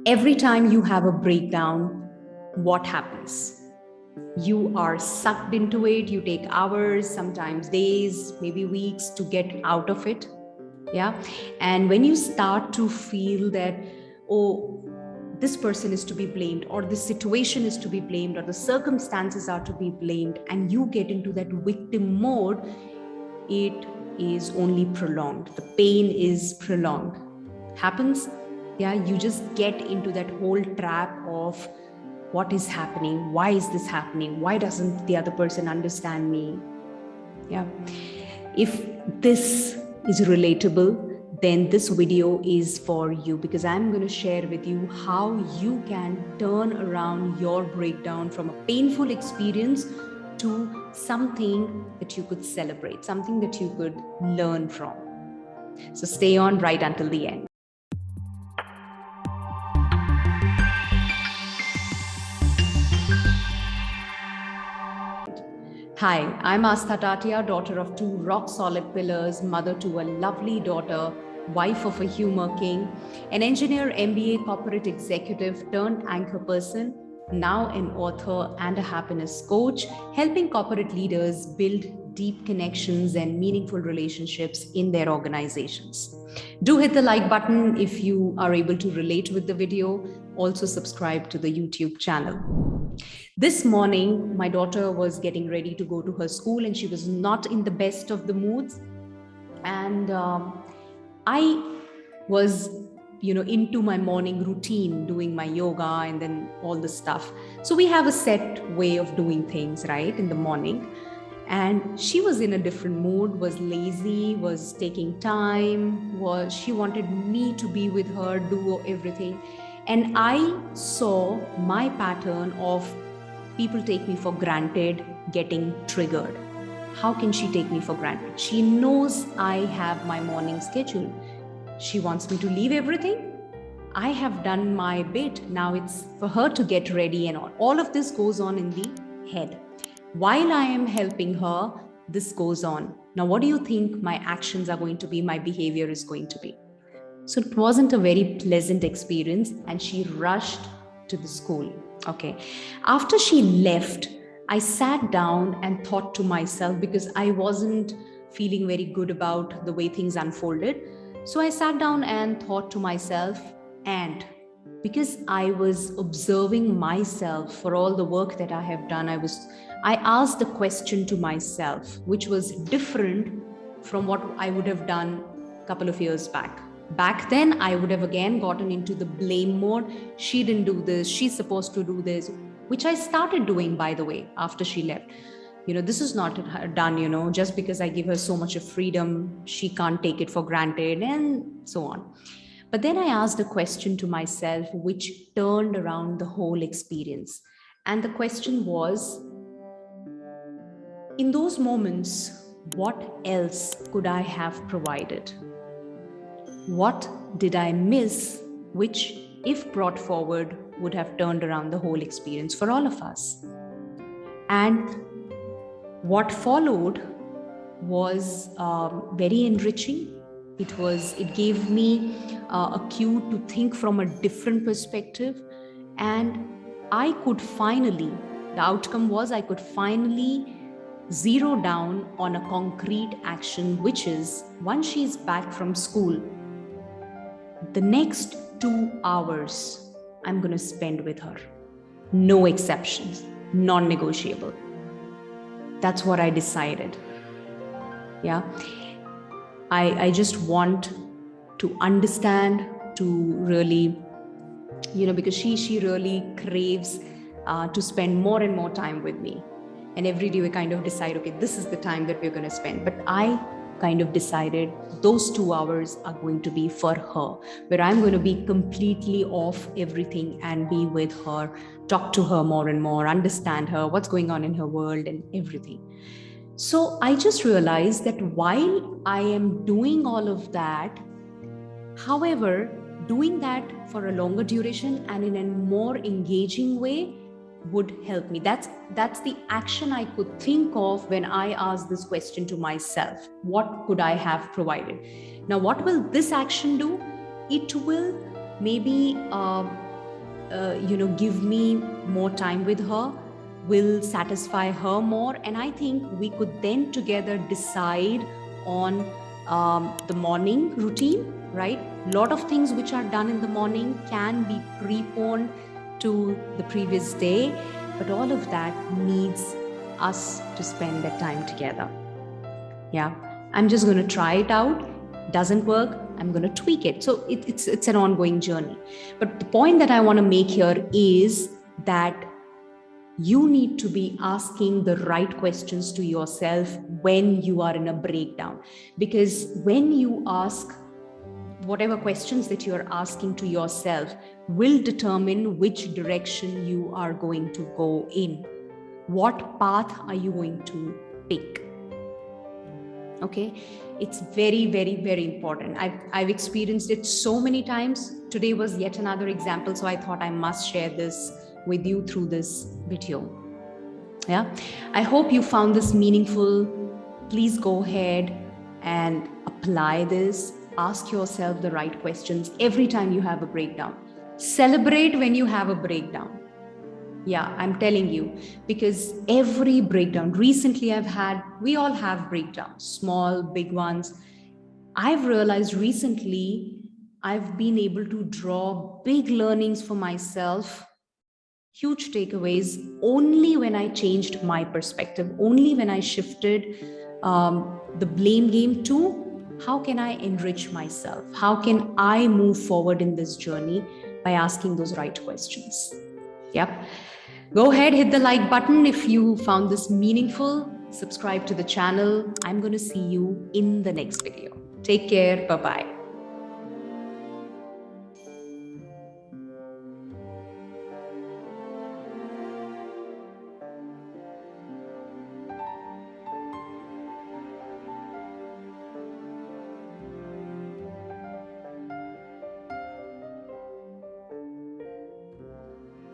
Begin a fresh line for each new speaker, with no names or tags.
Every time you have a breakdown, what happens? You are sucked into it. You take hours, sometimes days, maybe weeks to get out of it. Yeah. And when you start to feel that, oh, this person is to be blamed, or this situation is to be blamed, or the circumstances are to be blamed, and you get into that victim mode, it is only prolonged. The pain is prolonged. Happens, yeah, you just get into that whole trap of what is happening, why is this happening, why doesn't the other person understand me? Yeah. If this is relatable, then this video is for you, because I'm going to share with you how you can turn around your breakdown from a painful experience to something that you could celebrate, something that you could learn from. So stay on right until the end. Hi, I'm Aastha Tatia, daughter of two rock-solid pillars, mother to a lovely daughter, wife of a humor king, an engineer, MBA, corporate executive turned anchor person, now an author and a happiness coach, helping corporate leaders build deep connections and meaningful relationships in their organizations. Do hit the like button if you are able to relate with the video. Also subscribe to the YouTube channel. This morning, my daughter was getting ready to go to her school and she was not in the best of the moods. And I was, into my morning routine, doing my yoga and then all the stuff. So we have a set way of doing things, right, in the morning. And she was in a different mood, was lazy, was taking time, she wanted me to be with her, do everything. And I saw my pattern of people take me for granted, getting triggered. How can she take me for granted? She knows I have my morning schedule. She wants me to leave everything. I have done my bit. Now it's for her to get ready and all. All of this goes on in the head. While I am helping her, this goes on. Now, what do you think my actions are going to be? My behavior is going to be? So it wasn't a very pleasant experience, and she rushed to the school. Okay. After she left, I sat down and thought to myself, because I wasn't feeling very good about the way things unfolded. So I sat down and thought to myself, and because I was observing myself for all the work that I have done, I asked the question to myself, which was different from what I would have done a couple of years back. Back then, I would have again gotten into the blame mode. She didn't do this, she's supposed to do this, which I started doing, by the way, after she left. This is not done, just because I give her so much of freedom, she can't take it for granted, and so on. But then I asked a question to myself, which turned around the whole experience. And the question was, in those moments, what else could I have provided? What did I miss, which, if brought forward, would have turned around the whole experience for all of us? And what followed was very enriching. It gave me a cue to think from a different perspective, and the outcome was I could finally zero down on a concrete action, which is, once she's back from school, the next 2 hours I'm going to spend with her. No exceptions, non-negotiable. That's what I decided. Yeah. I just want to understand, to really, because she really craves to spend more and more time with me. And every day we kind of decide, okay, this is the time that we're going to spend. But I kind of decided those 2 hours are going to be for her, where I'm going to be completely off everything and be with her, talk to her more and more, understand her, what's going on in her world and everything. So I just realized that while I am doing all of that, however, doing that for a longer duration and in a more engaging way would help me. That's the action I could think of when I asked this question to myself. What could I have provided? Now, what will this action do? It will maybe give me more time with her, will satisfy her more. And I think we could then together decide on the morning routine, right? A lot of things which are done in the morning can be preponed to the previous day, but all of that needs us to spend that time together. Yeah, I'm just going to try it out. Doesn't work, I'm going to tweak it. So it's an ongoing journey. But the point that I want to make here is that you need to be asking the right questions to yourself when you are in a breakdown. Because when you ask, whatever questions that you are asking to yourself will determine which direction you are going to go in. What path are you going to pick? Okay, it's very, very, very important. I've experienced it so many times. Today was yet another example, so I thought I must share this with you through this video. Yeah, I hope you found this meaningful. Please go ahead and apply this. Ask yourself the right questions every time you have a breakdown. Celebrate when you have a breakdown. Yeah, I'm telling you, because every breakdown, recently we all have breakdowns, small, big ones. I've realized recently, I've been able to draw big learnings for myself, huge takeaways, only when I changed my perspective, only when I shifted the blame game to how can I enrich myself? How can I move forward in this journey by asking those right questions? Yep. Go ahead, hit the like button if you found this meaningful. Subscribe to the channel. I'm going to see you in the next video. Take care. Bye-bye.